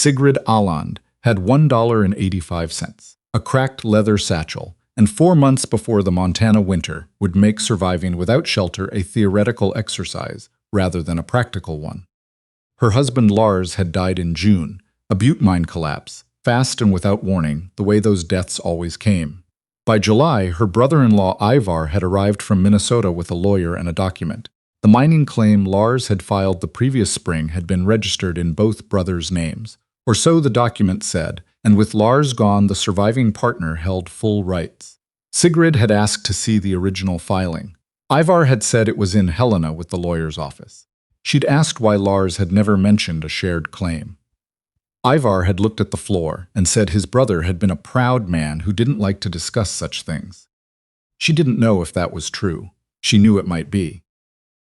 Sigrid Aaland, had $1.85, a cracked leather satchel, and 4 months before the Montana winter would make surviving without shelter a theoretical exercise rather than a practical one. Her husband Lars had died in June, a butte mine collapse, fast and without warning, the way those deaths always came. By July, her brother-in-law Ivar had arrived from Minnesota with a lawyer and a document. The mining claim Lars had filed the previous spring had been registered in both brothers' names, or so the document said, and with Lars gone, the surviving partner held full rights. Sigrid had asked to see the original filing. Ivar had said it was in Helena with the lawyer's office. She'd asked why Lars had never mentioned a shared claim. Ivar had looked at the floor and said his brother had been a proud man who didn't like to discuss such things. She didn't know if that was true. She knew it might be.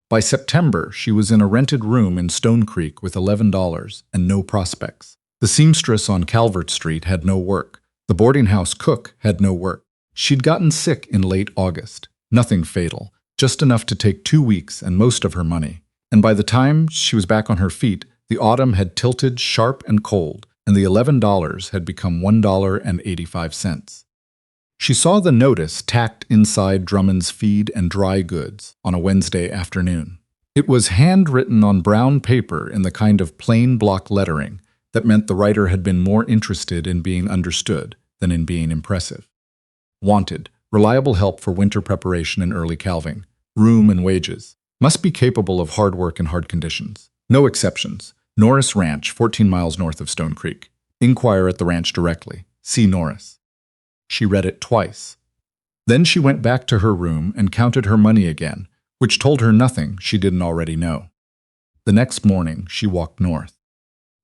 By September, she was in a rented room in Stone Creek with $11 and no prospects. The seamstress on Calvert Street had no work. The boarding house cook had no work. She'd gotten sick in late August. Nothing fatal, just enough to take 2 weeks and most of her money. And by the time she was back on her feet, the autumn had tilted sharp and cold, and the $11 had become $1.85. She saw the notice tacked inside Drummond's Feed and Dry Goods on a Wednesday afternoon. It was handwritten on brown paper in the kind of plain block lettering that meant the writer had been more interested in being understood than in being impressive. Wanted, reliable help for winter preparation and early calving, room and wages. Must be capable of hard work in hard conditions. No exceptions. Norris Ranch, 14 miles north of Stone Creek. Inquire at the ranch directly. See Norris. She read it twice. Then she went back to her room and counted her money again, which told her nothing she didn't already know. The next morning, she walked north.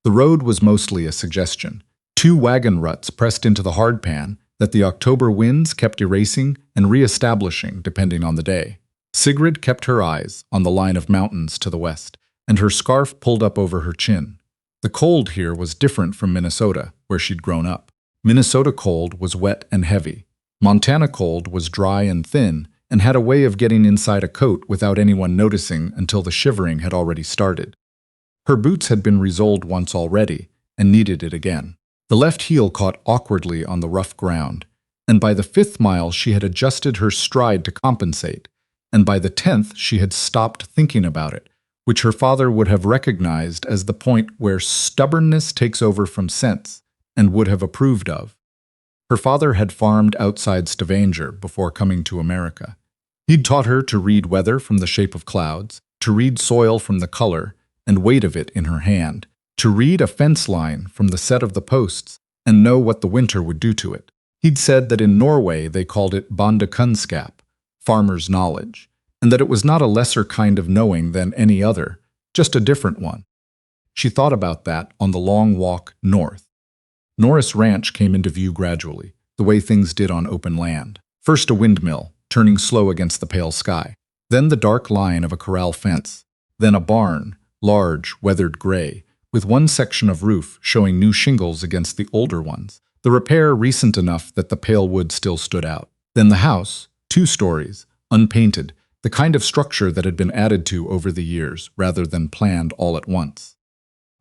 The road was mostly a suggestion. 2 wagon ruts pressed into the hardpan that the October winds kept erasing and reestablishing depending on the day. Sigrid kept her eyes on the line of mountains to the west, and her scarf pulled up over her chin. The cold here was different from Minnesota, where she'd grown up. Minnesota cold was wet and heavy. Montana cold was dry and thin, and had a way of getting inside a coat without anyone noticing until the shivering had already started. Her boots had been resoled once already, and needed it again. The left heel caught awkwardly on the rough ground, and by the 5th mile she had adjusted her stride to compensate, and by the 10th she had stopped thinking about it, which her father would have recognized as the point where stubbornness takes over from sense, and would have approved of. Her father had farmed outside Stavanger before coming to America. He'd taught her to read weather from the shape of clouds, to read soil from the color and weight of it in her hand, to read a fence line from the set of the posts and know what the winter would do to it. He'd said that in Norway they called it bondekunskap, farmer's knowledge, and that it was not a lesser kind of knowing than any other, just a different one. She thought about that on the long walk north. Norris Ranch came into view gradually, the way things did on open land. First a windmill, turning slow against the pale sky. Then the dark line of a corral fence. Then a barn, large, weathered gray, with one section of roof showing new shingles against the older ones, the repair recent enough that the pale wood still stood out. Then the house, 2 stories, unpainted, the kind of structure that had been added to over the years rather than planned all at once.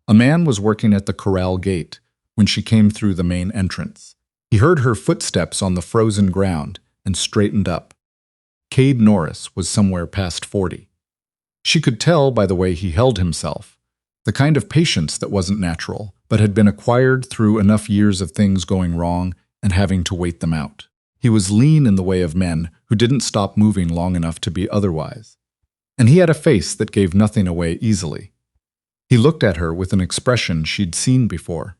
A man was working at the corral gate when she came through the main entrance. He heard her footsteps on the frozen ground and straightened up. Cade Norris was somewhere past 40. She could tell by the way he held himself, the kind of patience that wasn't natural, but had been acquired through enough years of things going wrong and having to wait them out. He was lean in the way of men who didn't stop moving long enough to be otherwise. And he had a face that gave nothing away easily. He looked at her with an expression she'd seen before,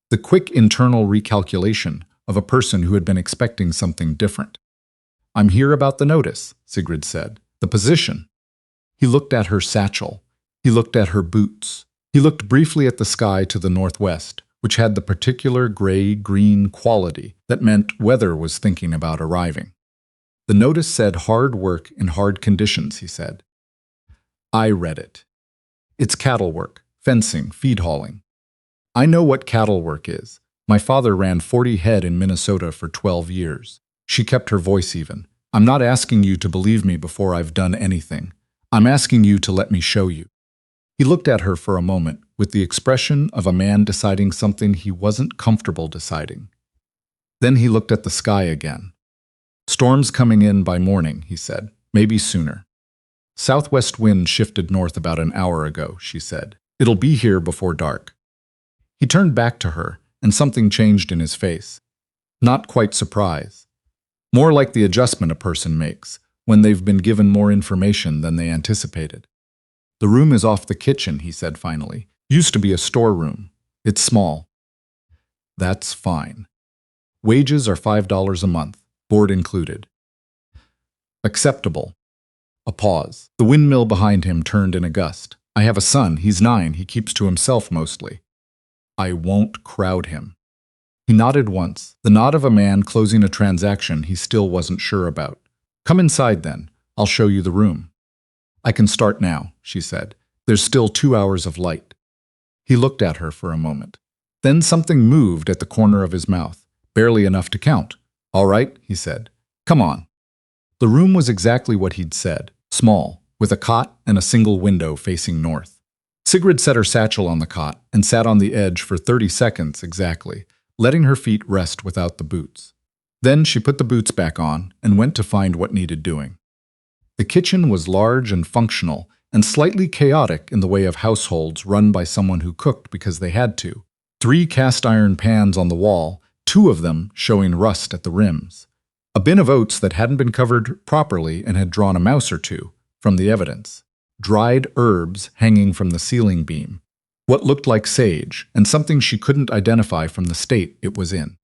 the quick internal recalculation of a person who had been expecting something different. "I'm here about the notice," Sigrid said. "The position." He looked at her satchel. He looked at her boots. He looked briefly at the sky to the northwest, which had the particular gray-green quality that meant weather was thinking about arriving. "The notice said hard work in hard conditions," he said. "I read it. It's cattle work, fencing, feed hauling. I know what cattle work is. My father ran 40 head in Minnesota for 12 years. She kept her voice even. "I'm not asking you to believe me before I've done anything. I'm asking you to let me show you." He looked at her for a moment with the expression of a man deciding something he wasn't comfortable deciding. Then he looked at the sky again. "Storm's coming in by morning," he said. "Maybe sooner." "Southwest wind shifted north about an hour ago," she said. "It'll be here before dark." He turned back to her, and something changed in his face. Not quite surprise. More like the adjustment a person makes when they've been given more information than they anticipated. "The room is off the kitchen," he said finally. "Used to be a storeroom. It's small." "That's fine. Wages are $5 a month, board included." "Acceptable." A pause. The windmill behind him turned in a gust. "I have a son. He's 9. He keeps to himself mostly." "I won't crowd him." He nodded once, the nod of a man closing a transaction he still wasn't sure about. "Come inside then. I'll show you the room." "I can start now," she said. "There's still 2 hours of light." He looked at her for a moment. Then something moved at the corner of his mouth, barely enough to count. "All right," he said. "Come on." The room was exactly what he'd said, small, with a cot and a single window facing north. Sigrid set her satchel on the cot and sat on the edge for 30 seconds exactly, letting her feet rest without the boots. Then she put the boots back on and went to find what needed doing. The kitchen was large and functional and slightly chaotic in the way of households run by someone who cooked because they had to. 3 cast-iron pans on the wall, 2 of them showing rust at the rims. A bin of oats that hadn't been covered properly and had drawn a mouse or two, from the evidence. Dried herbs hanging from the ceiling beam. What looked like sage, and something she couldn't identify from the state it was in.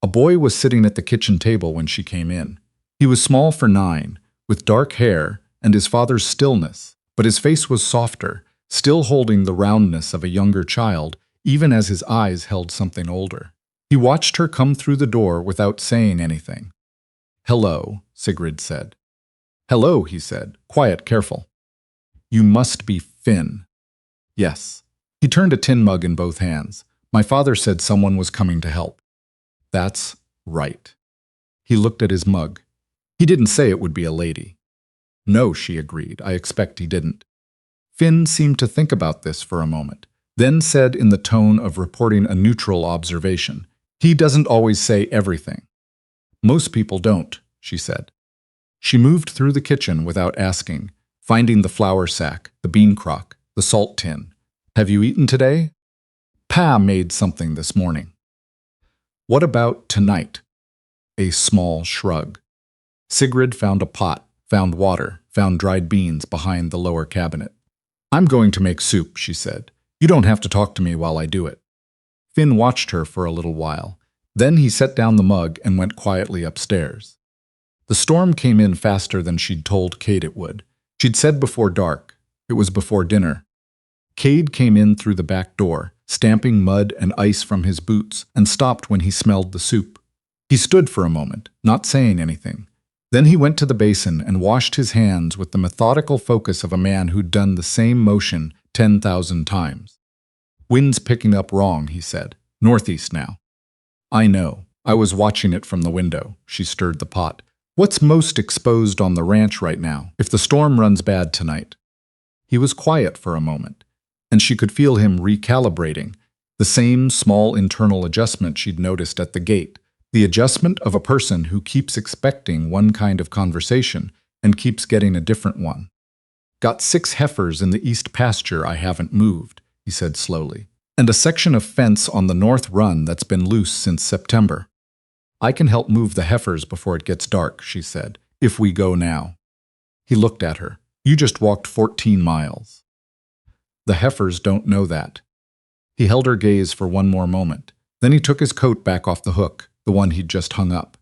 A boy was sitting at the kitchen table when she came in. He was small for 9, with dark hair and his father's stillness, but his face was softer, still holding the roundness of a younger child, even as his eyes held something older. He watched her come through the door without saying anything. "Hello," Sigrid said. "Hello," he said. "Quiet, careful." "You must be Finn." "Yes." He turned a tin mug in both hands. "My father said someone was coming to help." "That's right." He looked at his mug. "He didn't say it would be a lady." "No," she agreed. "I expect he didn't." Finn seemed to think about this for a moment, then said in the tone of reporting a neutral observation, "He doesn't always say everything." "Most people don't," she said. She moved through the kitchen without asking, finding the flour sack, the bean crock, the salt tin. "Have you eaten today?" "Pa made something this morning." "What about tonight?" A small shrug. Sigrid found a pot, found water, found dried beans behind the lower cabinet. "I'm going to make soup," she said. "You don't have to talk to me while I do it." Finn watched her for a little while. Then he set down the mug and went quietly upstairs. The storm came in faster than she'd told Cade it would. She'd said before dark. It was before dinner. Cade came in through the back door, stamping mud and ice from his boots, and stopped when he smelled the soup. He stood for a moment, not saying anything. Then he went to the basin and washed his hands with the methodical focus of a man who'd done the same motion 10,000 times. "Wind's picking up wrong," he said. "Northeast now." "I know. I was watching it from the window." She stirred the pot. "What's most exposed on the ranch right now, if the storm runs bad tonight?" He was quiet for a moment, and she could feel him recalibrating, the same small internal adjustment she'd noticed at the gate, the adjustment of a person who keeps expecting one kind of conversation and keeps getting a different one. "Got 6 heifers in the east pasture I haven't moved," he said slowly, "and a section of fence on the north run that's been loose since September. I can help move the heifers before it gets dark," she said, "if we go now." He looked at her. "You just walked 14 miles. The heifers don't know that." He held her gaze for one more moment. Then he took his coat back off the hook, the one he'd just hung up.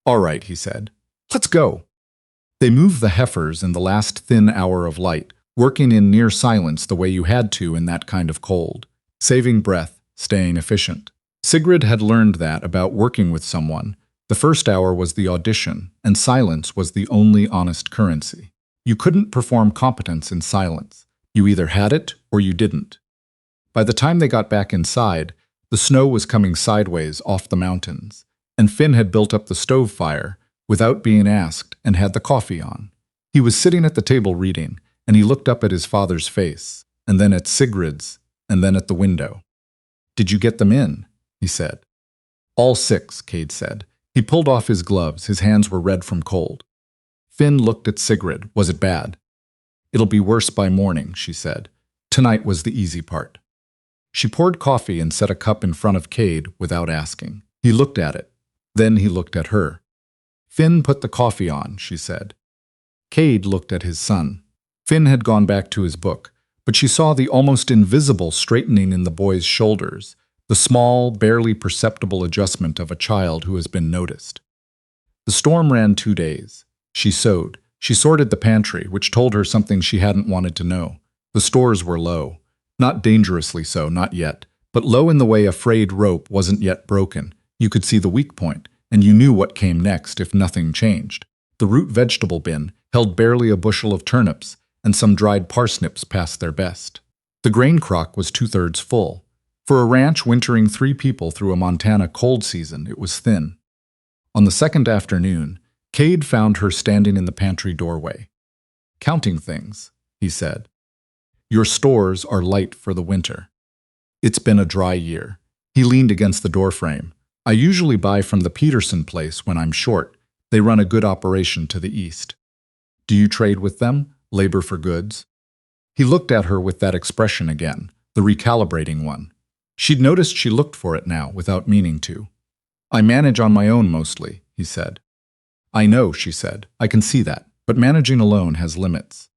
"All right," he said. "Let's go." They moved the heifers in the last thin hour of light, working in near silence the way you had to in that kind of cold, saving breath, staying efficient. Sigrid had learned that about working with someone. The first hour was the audition, and silence was the only honest currency. You couldn't perform competence in silence. You either had it or you didn't. By the time they got back inside, the snow was coming sideways off the mountains, and Finn had built up the stove fire without being asked and had the coffee on. He was sitting at the table reading, and he looked up at his father's face. and then at Sigrid's, and then at the window. "Did you get them in?" he said. "All 6, Cade said. He pulled off his gloves. His hands were red from cold. Finn looked at Sigrid. "Was it bad?" "It'll be worse by morning," she said. "Tonight was the easy part." She poured coffee and set a cup in front of Cade without asking. He looked at it. Then he looked at her. "Finn put the coffee on," she said. Cade looked at his son. Finn had gone back to his book, but she saw the almost invisible straightening in the boy's shoulders, the small, barely perceptible adjustment of a child who has been noticed. The storm ran 2 days. She sewed. She sorted the pantry, which told her something she hadn't wanted to know. The stores were low. Not dangerously so, not yet, but low in the way a frayed rope wasn't yet broken. You could see the weak point, and you knew what came next if nothing changed. The root vegetable bin held barely a bushel of turnips, and some dried parsnips past their best. The grain crock was 2/3 full. For a ranch wintering 3 people through a Montana cold season, it was thin. On the second afternoon, Cade found her standing in the pantry doorway. "Counting things," he said. "Your stores are light for the winter. It's been a dry year." He leaned against the doorframe. "I usually buy from the Peterson place when I'm short. They run a good operation to the east." "Do you trade with them? Labor for goods?" He looked at her with that expression again, the recalibrating one. She'd noticed she looked for it now, without meaning to. "I manage on my own mostly," he said. "I know," she said. "I can see that, but managing alone has limits."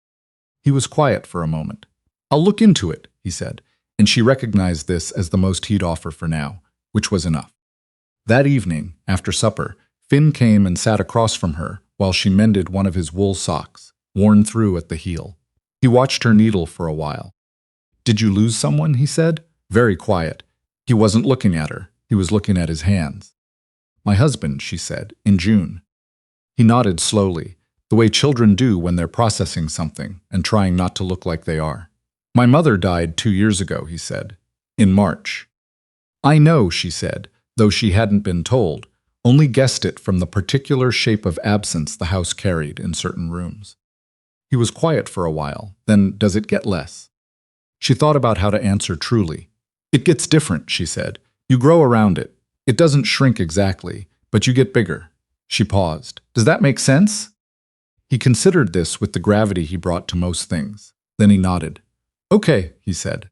He was quiet for a moment. "I'll look into it," he said, and she recognized this as the most he'd offer for now, which was enough. That evening, after supper, Finn came and sat across from her while she mended one of his wool socks, worn through at the heel. He watched her needle for a while. "Did you lose someone?" he said, very quiet. He wasn't looking at her. He was looking at his hands. "My husband," she said, "in June." He nodded slowly, the way children do when they're processing something and trying not to look like they are. "My mother died 2 years ago," he said, "in March." "I know," she said, though she hadn't been told, only guessed it from the particular shape of absence the house carried in certain rooms. He was quiet for a while. "Then does it get less?" She thought about how to answer truly. "It gets different," she said. "You grow around it. It doesn't shrink exactly, but you get bigger." She paused. "Does that make sense?" He considered this with the gravity he brought to most things. Then he nodded. "Okay," he said.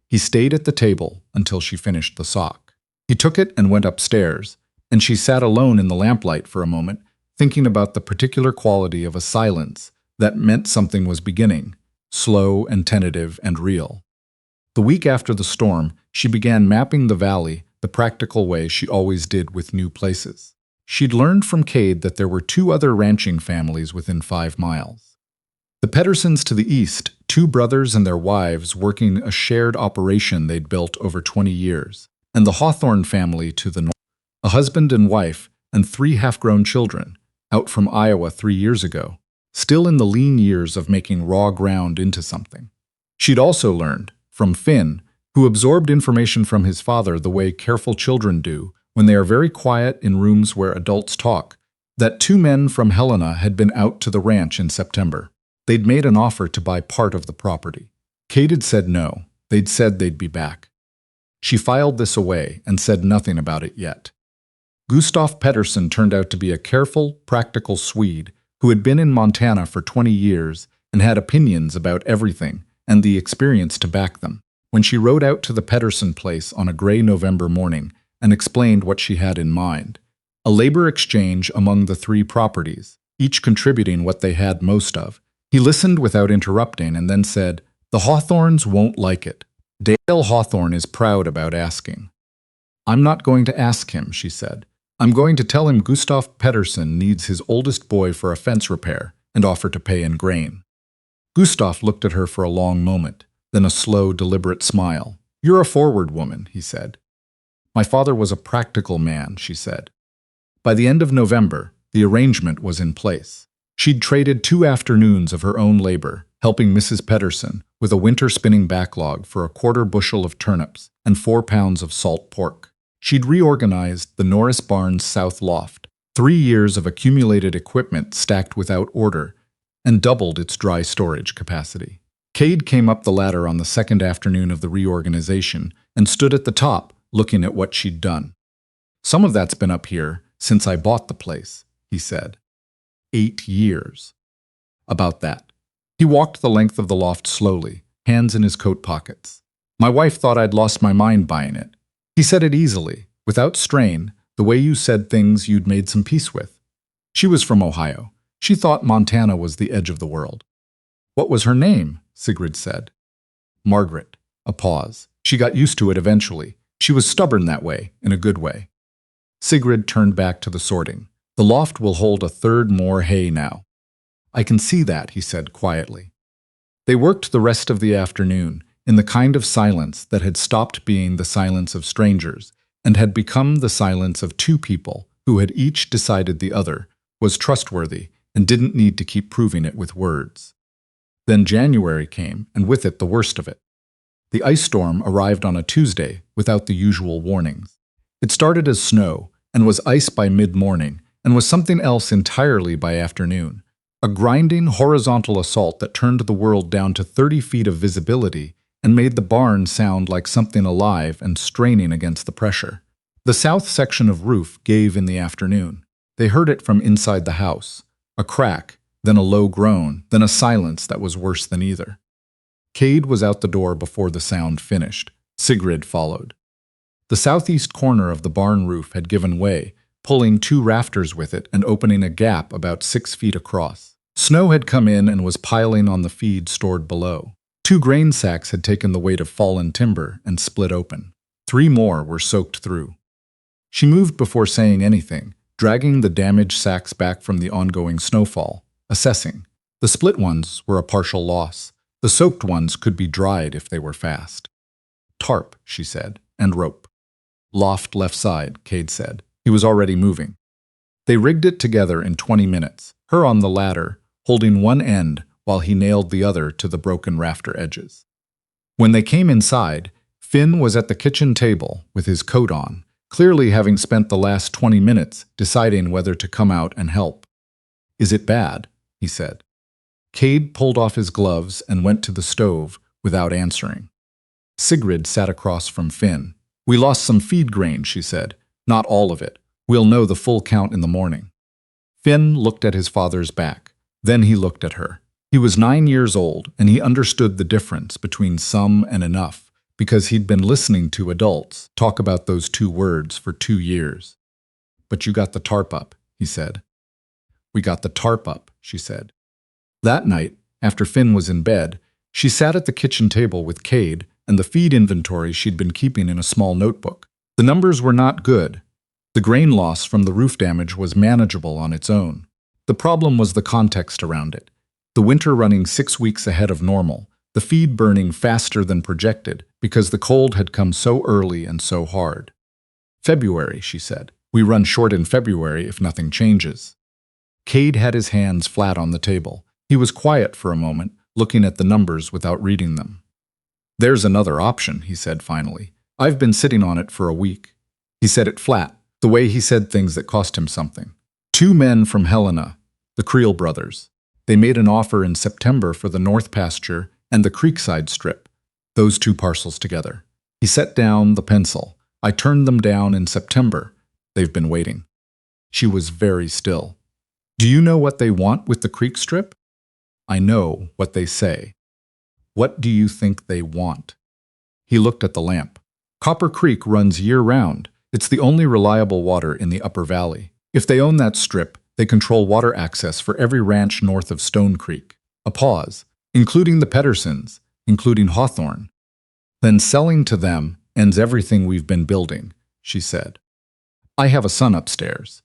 He stayed at the table until she finished the sock. He took it and went upstairs, and she sat alone in the lamplight for a moment, thinking about the particular quality of a silence that meant something was beginning, slow and tentative and real. The week after the storm, she began mapping the valley the practical way she always did with new places. She'd learned from Cade that there were 2 other ranching families within 5 miles. The Pedersons to the east, 2 brothers and their wives working a shared operation they'd built over 20 years, and the Hawthorne family to the north, a husband and wife and 3 half-grown children, out from Iowa 3 years ago, still in the lean years of making raw ground into something. She'd also learned, from Finn, who absorbed information from his father the way careful children do when they are very quiet in rooms where adults talk, that 2 men from Helena had been out to the ranch in September. They'd made an offer to buy part of the property. Cade had said no. They'd said they'd be back. She filed this away and said nothing about it yet. Gustav Pedersen turned out to be a careful, practical Swede who had been in Montana for 20 years and had opinions about everything and the experience to back them. When she rode out to the Pedersen place on a gray November morning and explained what she had in mind, a labor exchange among the 3 properties, each contributing what they had most of, he listened without interrupting and then said, "The Hawthorns won't like it. Dale Hawthorne is proud about asking." "I'm not going to ask him," she said. "I'm going to tell him Gustav Pedersen needs his oldest boy for a fence repair and offer to pay in grain." Gustav looked at her for a long moment, then a slow, deliberate smile. "You're a forward woman," he said. "My father was a practical man," she said. By the end of November, the arrangement was in place. She'd traded 2 afternoons of her own labor, helping Mrs. Pedersen with a winter spinning backlog for a 1/4 bushel of turnips and 4 pounds of salt pork. She'd reorganized the Norris barn's south loft, 3 years of accumulated equipment stacked without order, and doubled its dry storage capacity. Cade came up the ladder on the second afternoon of the reorganization and stood at the top, looking at what she'd done. "Some of that's been up here since I bought the place," he said. 8 years. About that. He walked the length of the loft slowly, hands in his coat pockets. "My wife thought I'd lost my mind buying it." He said it easily, without strain, the way you said things you'd made some peace with. She was from Ohio. She thought Montana was the edge of the world. "What was her name?" Sigrid said. "Margaret." A pause. "She got used to it eventually. She was stubborn that way, in a good way." Sigrid turned back to the sorting. "The loft will hold a third more hay now." "I can see that," he said quietly. They worked the rest of the afternoon in the kind of silence that had stopped being the silence of strangers and had become the silence of two people who had each decided the other was trustworthy and didn't need to keep proving it with words. Then January came, and with it the worst of it. The ice storm arrived on a Tuesday without the usual warnings. It started as snow and was ice by mid-morning and was something else entirely by afternoon. A grinding horizontal assault that turned the world down to 30 feet of visibility and made the barn sound like something alive and straining against the pressure. The south section of roof gave in the afternoon. They heard it from inside the house. A crack, then a low groan, then a silence that was worse than either. Cade was out the door before the sound finished. Sigrid followed. The southeast corner of the barn roof had given way, pulling 2 rafters with it and opening a gap about 6 feet across. Snow had come in and was piling on the feed stored below. 2 grain sacks had taken the weight of fallen timber and split open. 3 more were soaked through. She moved before saying anything, dragging the damaged sacks back from the ongoing snowfall, assessing. The split ones were a partial loss. The soaked ones could be dried if they were fast. "Tarp," she said, "and rope." "Loft left side," Cade said. He was already moving. They rigged it together in 20 minutes, her on the ladder, holding one end while he nailed the other to the broken rafter edges. When they came inside, Finn was at the kitchen table with his coat on, clearly having spent the last 20 minutes deciding whether to come out and help. "Is it bad?" he said. Cade pulled off his gloves and went to the stove without answering. Sigrid sat across from Finn. "We lost some feed grain," she said. "Not all of it. We'll know the full count in the morning." Finn looked at his father's back. Then he looked at her. He was 9 years old, and he understood the difference between some and enough, because he'd been listening to adults talk about those 2 words for 2 years. "But you got the tarp up," he said. "We got the tarp up," she said. That night, after Finn was in bed, she sat at the kitchen table with Cade and the feed inventory she'd been keeping in a small notebook. The numbers were not good. The grain loss from the roof damage was manageable on its own. The problem was the context around it. The winter running 6 weeks ahead of normal, the feed burning faster than projected because the cold had come so early and so hard. "February," she said. "We run short in February if nothing changes." Cade had his hands flat on the table. He was quiet for a moment, looking at the numbers without reading them. "There's another option," he said finally. "I've been sitting on it for a week." He said it flat, the way he said things that cost him something. 2 men from Helena, the Creel brothers. They made an offer in September for the North Pasture and the Creekside Strip, those 2 parcels together. He set down the pencil. "I turned them down in September. They've been waiting." She was very still. "Do you know what they want with the creek strip?" "I know what they say." "What do you think they want?" He looked at the lamp. "Copper Creek runs year-round. It's the only reliable water in the upper valley. If they own that strip, they control water access for every ranch north of Stone Creek." A pause. "Including the Pedersons, including Hawthorne." "Then selling to them ends everything we've been building," she said. "I have a son upstairs."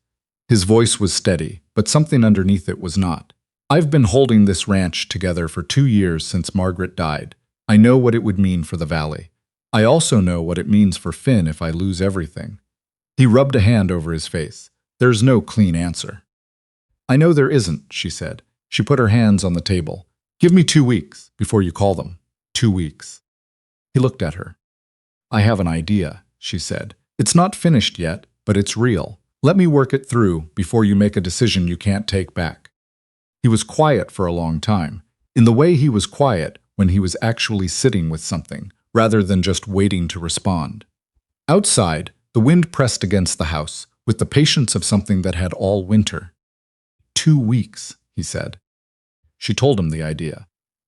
His voice was steady, but something underneath it was not. "I've been holding this ranch together for 2 years since Margaret died. I know what it would mean for the valley. I also know what it means for Finn if I lose everything." He rubbed a hand over his face. "There's no clean answer." "I know there isn't," she said. She put her hands on the table. "Give me 2 weeks before you call them. 2 weeks." He looked at her. "I have an idea," she said. "It's not finished yet, but it's real. Let me work it through before you make a decision you can't take back." He was quiet for a long time. In the way he was quiet when he was actually sitting with something, rather than just waiting to respond. Outside, the wind pressed against the house, with the patience of something that had all winter. 2 weeks, he said. She told him the idea.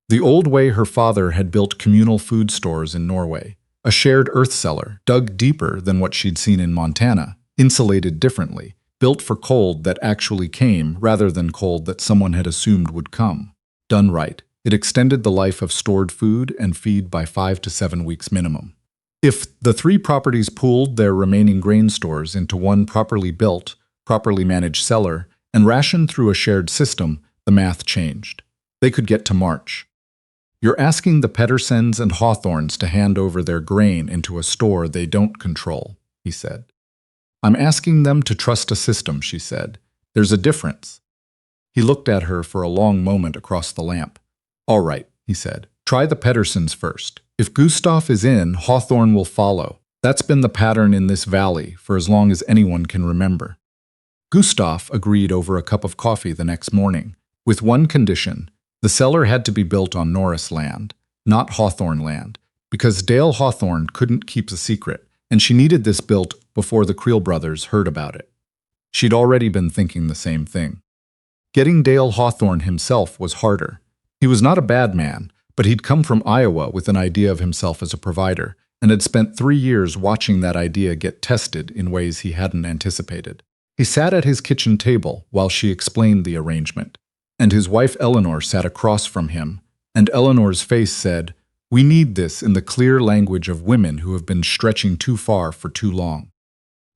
The old way her father had built communal food stores in Norway, a shared earth cellar, dug deeper than what she'd seen in Montana, insulated differently, built for cold that actually came rather than cold that someone had assumed would come. Done right, it extended the life of stored food and feed by 5 to 7 weeks minimum. If the 3 properties pooled their remaining grain stores into one properly built, properly managed cellar and rationed through a shared system, the math changed. They could get to March. You're asking the Pedersens and Hawthorns to hand over their grain into a store they don't control, he said. I'm asking them to trust a system, she said. There's a difference. He looked at her for a long moment across the lamp. All right, he said. Try the Pedersens first. If Gustav is in, Hawthorne will follow. That's been the pattern in this valley for as long as anyone can remember. Gustav agreed over a cup of coffee the next morning, with one condition. The cellar had to be built on Norris land, not Hawthorne land, because Dale Hawthorne couldn't keep the secret, and she needed this built before the Creel brothers heard about it. She'd already been thinking the same thing. Getting Dale Hawthorne himself was harder. He was not a bad man, but he'd come from Iowa with an idea of himself as a provider, and had spent 3 years watching that idea get tested in ways he hadn't anticipated. He sat at his kitchen table while she explained the arrangement, and his wife Eleanor sat across from him, and Eleanor's face said, "We need this in the clear language of women who have been stretching too far for too long."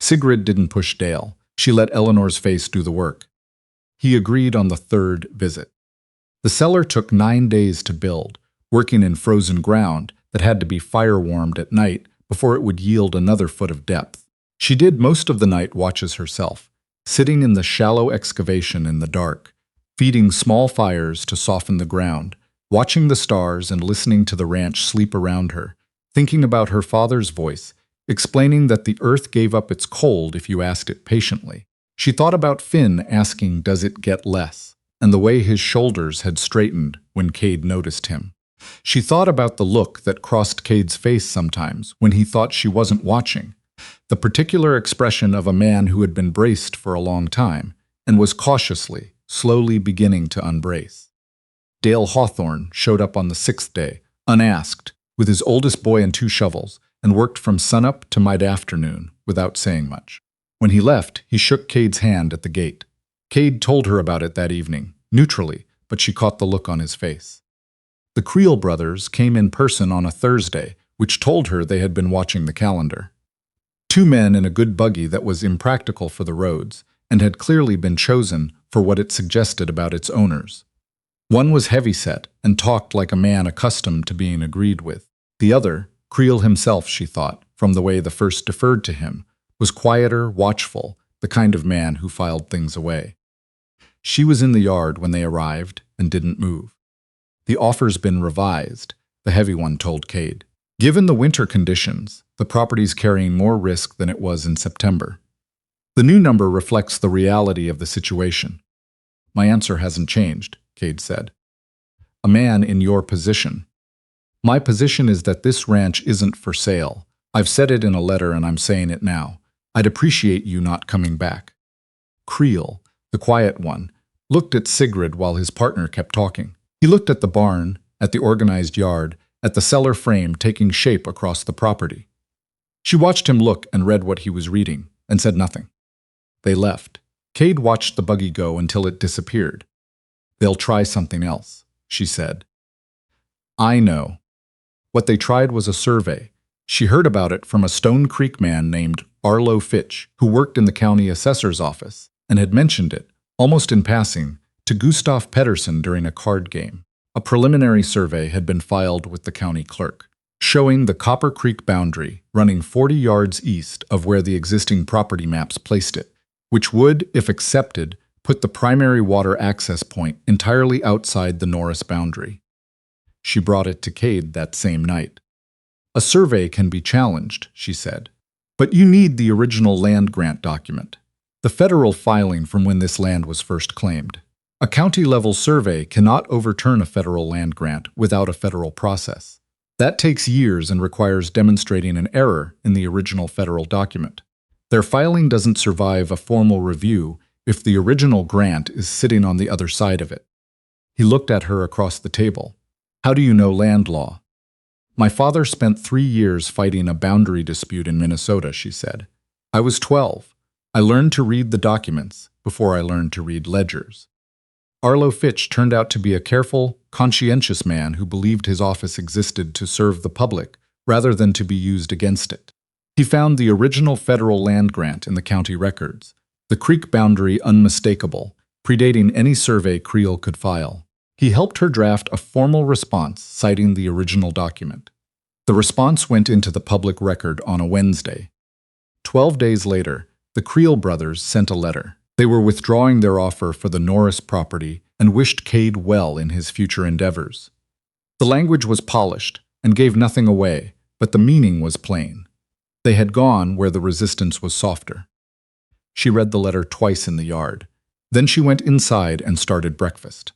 Sigrid didn't push Dale. She let Eleanor's face do the work. He agreed on the 3rd visit. The cellar took 9 days to build, working in frozen ground that had to be fire-warmed at night before it would yield another foot of depth. She did most of the night watches herself, sitting in the shallow excavation in the dark, feeding small fires to soften the ground, watching the stars and listening to the ranch sleep around her, thinking about her father's voice, explaining that the earth gave up its cold if you asked it patiently. She thought about Finn asking, "Does it get less?" and the way his shoulders had straightened when Cade noticed him. She thought about the look that crossed Cade's face sometimes when he thought she wasn't watching, the particular expression of a man who had been braced for a long time and was cautiously, slowly beginning to unbrace. Dale Hawthorne showed up on the 6th day, unasked, with his oldest boy and 2 shovels, and worked from sunup to mid-afternoon without saying much. When he left, he shook Cade's hand at the gate. Cade told her about it that evening, neutrally, but she caught the look on his face. The Creel brothers came in person on a Thursday, which told her they had been watching the calendar. 2 men in a good buggy that was impractical for the roads, and had clearly been chosen for what it suggested about its owners. One was heavyset and talked like a man accustomed to being agreed with. The other, Creel himself, she thought, from the way the first deferred to him, was quieter, watchful, the kind of man who filed things away. She was in the yard when they arrived and didn't move. "The offer's been revised," the heavy one told Cade. "Given the winter conditions, the property's carrying more risk than it was in September. The new number reflects the reality of the situation." "My answer hasn't changed," Cade said. "A man in your position. My position is that this ranch isn't for sale. I've said it in a letter and I'm saying it now. I'd appreciate you not coming back." Creel, the quiet one, looked at Sigrid while his partner kept talking. He looked at the barn, at the organized yard, at the cellar frame taking shape across the property. She watched him look and read what he was reading, and said nothing. They left. Cade watched the buggy go until it disappeared. "They'll try something else," she said. "I know." What they tried was a survey. She heard about it from a Stone Creek man named Arlo Fitch, who worked in the county assessor's office, and had mentioned it, almost in passing, to Gustav Pedersen during a card game. A preliminary survey had been filed with the county clerk, showing the Copper Creek boundary running 40 yards east of where the existing property maps placed it, which would, if accepted, put the primary water access point entirely outside the Norris boundary. She brought it to Cade that same night. "A survey can be challenged," she said, "but you need the original land grant document, the federal filing from when this land was first claimed. A county-level survey cannot overturn a federal land grant without a federal process. That takes years and requires demonstrating an error in the original federal document. Their filing doesn't survive a formal review if the original grant is sitting on the other side of it. He looked at her across the table. How do you know land law? My father spent 3 years fighting a boundary dispute in Minnesota, she said. I was 12. I learned to read the documents before I learned to read ledgers. Arlo Fitch turned out to be a careful, conscientious man who believed his office existed to serve the public rather than to be used against it. He found the original federal land grant in the county records, the creek boundary unmistakable, predating any survey Creel could file. He helped her draft a formal response citing the original document. The response went into the public record on a Wednesday. 12 days later, the Creel brothers sent a letter. They were withdrawing their offer for the Norris property and wished Cade well in his future endeavors. The language was polished and gave nothing away, but the meaning was plain. They had gone where the resistance was softer. She read the letter twice in the yard. Then she went inside and started breakfast.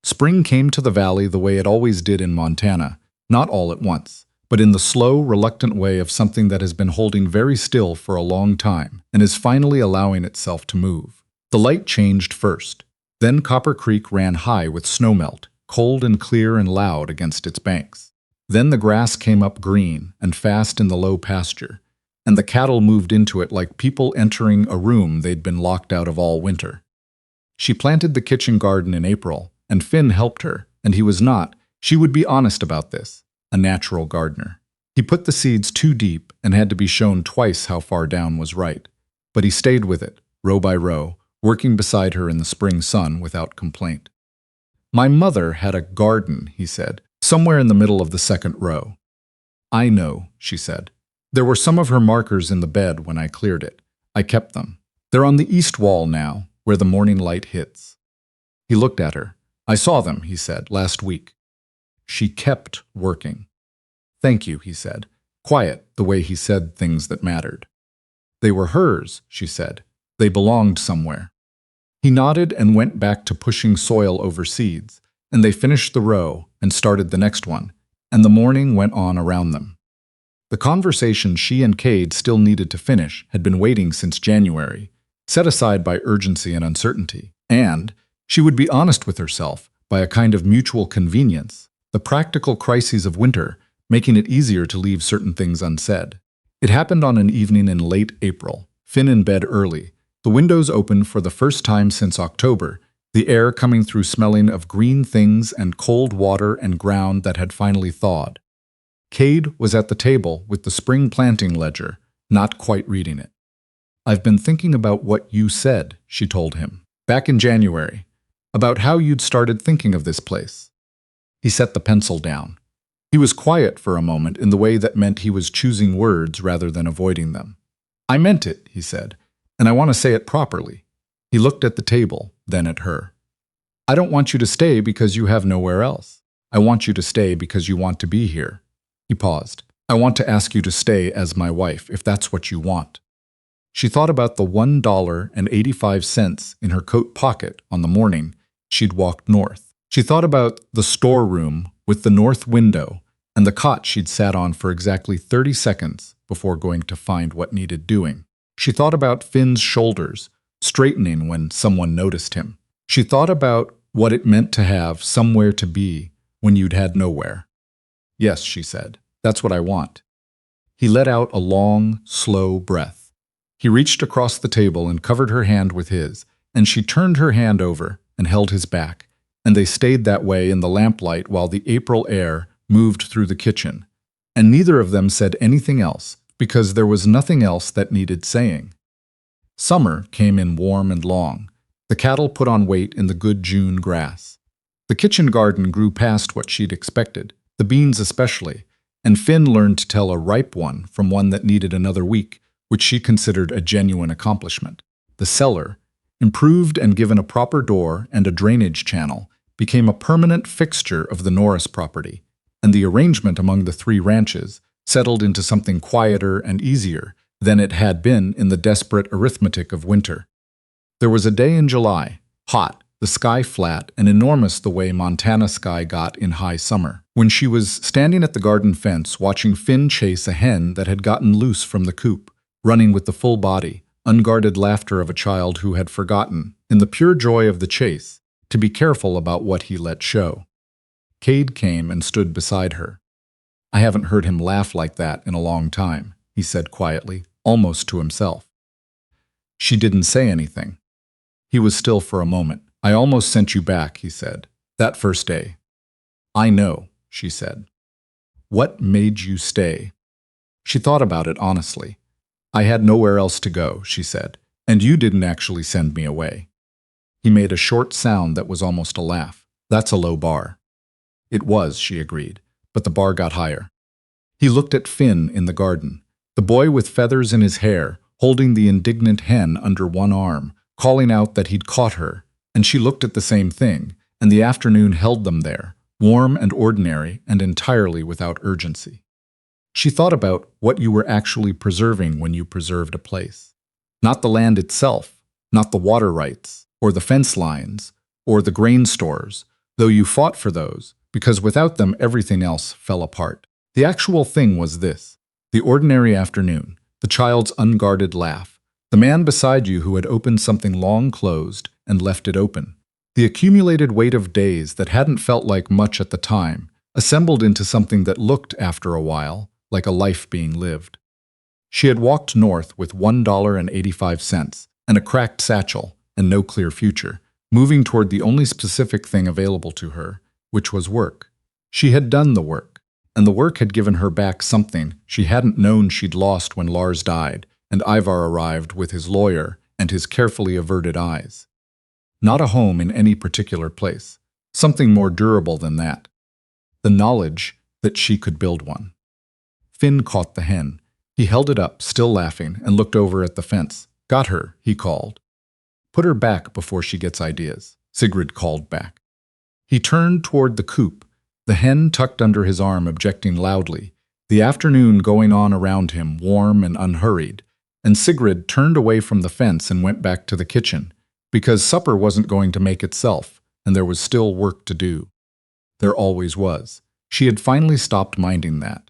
Spring came to the valley the way it always did in Montana, not all at once, but in the slow, reluctant way of something that has been holding very still for a long time and is finally allowing itself to move. The light changed first. Then Copper Creek ran high with snowmelt, cold and clear and loud against its banks. Then the grass came up green and fast in the low pasture, and the cattle moved into it like people entering a room they'd been locked out of all winter. She planted the kitchen garden in April, and Finn helped her, and he was not, she would be honest about this, a natural gardener. He put the seeds too deep and had to be shown twice how far down was right. But he stayed with it, row by row, working beside her in the spring sun without complaint. My mother had a garden, he said, somewhere in the middle of the second row. I know, she said. There were some of her markers in the bed when I cleared it. I kept them. They're on the east wall now, where the morning light hits. He looked at her. I saw them, he said, last week. She kept working. Thank you, he said, quiet the way he said things that mattered. They were hers, she said. They belonged somewhere. He nodded and went back to pushing soil over seeds, and they finished the row and started the next one, and the morning went on around them. The conversation she and Cade still needed to finish had been waiting since January, set aside by urgency and uncertainty, and she would be honest with herself by a kind of mutual convenience, the practical crises of winter making it easier to leave certain things unsaid. It happened on an evening in late April, Finn in bed early, the windows open for the first time since October, the air coming through smelling of green things and cold water and ground that had finally thawed. Cade was at the table with the spring planting ledger, not quite reading it. I've been thinking about what you said, she told him, back in January, about how you'd started thinking of this place. He set the pencil down. He was quiet for a moment in the way that meant he was choosing words rather than avoiding them. I meant it, he said, and I want to say it properly. He looked at the table, then at her. I don't want you to stay because you have nowhere else. I want you to stay because you want to be here. He paused. I want to ask you to stay as my wife, if that's what you want. She thought about the $1.85 in her coat pocket on the morning she'd walked north. She thought about the storeroom with the north window and the cot she'd sat on for exactly 30 seconds before going to find what needed doing. She thought about Finn's shoulders, straightening when someone noticed him. She thought about what it meant to have somewhere to be when you'd had nowhere. Yes, she said, that's what I want. He let out a long, slow breath. He reached across the table and covered her hand with his, and she turned her hand over and held his back, and they stayed that way in the lamplight while the April air moved through the kitchen, and neither of them said anything else because there was nothing else that needed saying. Summer came in warm and long. The cattle put on weight in the good June grass. The kitchen garden grew past what she'd expected, the beans especially, and Finn learned to tell a ripe one from one that needed another week, which she considered a genuine accomplishment. The cellar, improved and given a proper door and a drainage channel, became a permanent fixture of the Norris property, and the arrangement among the 3 ranches settled into something quieter and easier than it had been in the desperate arithmetic of winter. There was a day in July, hot the sky flat and enormous the way Montana sky got in high summer. When she was standing at the garden fence watching Finn chase a hen that had gotten loose from the coop, running with the full body, unguarded laughter of a child who had forgotten, in the pure joy of the chase, to be careful about what he let show. Cade came and stood beside her. "I haven't heard him laugh like that in a long time," he said quietly, almost to himself. She didn't say anything. He was still for a moment. "I almost sent you back," he said, "that first day." "I know," she said. "What made you stay?" She thought about it honestly. "I had nowhere else to go," she said, "and you didn't actually send me away." He made a short sound that was almost a laugh. "That's a low bar." It was, she agreed, but the bar got higher. He looked at Finn in the garden, the boy with feathers in his hair, holding the indignant hen under one arm, calling out that he'd caught her, and she looked at the same thing, and the afternoon held them there, warm and ordinary and entirely without urgency. She thought about what you were actually preserving when you preserved a place. Not the land itself, not the water rights, or the fence lines, or the grain stores, though you fought for those, because without them everything else fell apart. The actual thing was this: the ordinary afternoon, the child's unguarded laugh, the man beside you who had opened something long closed and left it open. The accumulated weight of days that hadn't felt like much at the time, assembled into something that looked, after a while, like a life being lived. She had walked north with $1.85 and a cracked satchel and no clear future, moving toward the only specific thing available to her, which was work. She had done the work, and the work had given her back something she hadn't known she'd lost when Lars died and Ivar arrived with his lawyer and his carefully averted eyes. Not a home in any particular place, something more durable than that. The knowledge that she could build one. Finn caught the hen. He held it up, still laughing, and looked over at the fence. "Got her," he called. "Put her back before she gets ideas," Sigrid called back. He turned toward the coop, the hen tucked under his arm, objecting loudly, the afternoon going on around him, warm and unhurried, and Sigrid turned away from the fence and went back to the kitchen, because supper wasn't going to make itself, and there was still work to do. There always was. She had finally stopped minding that.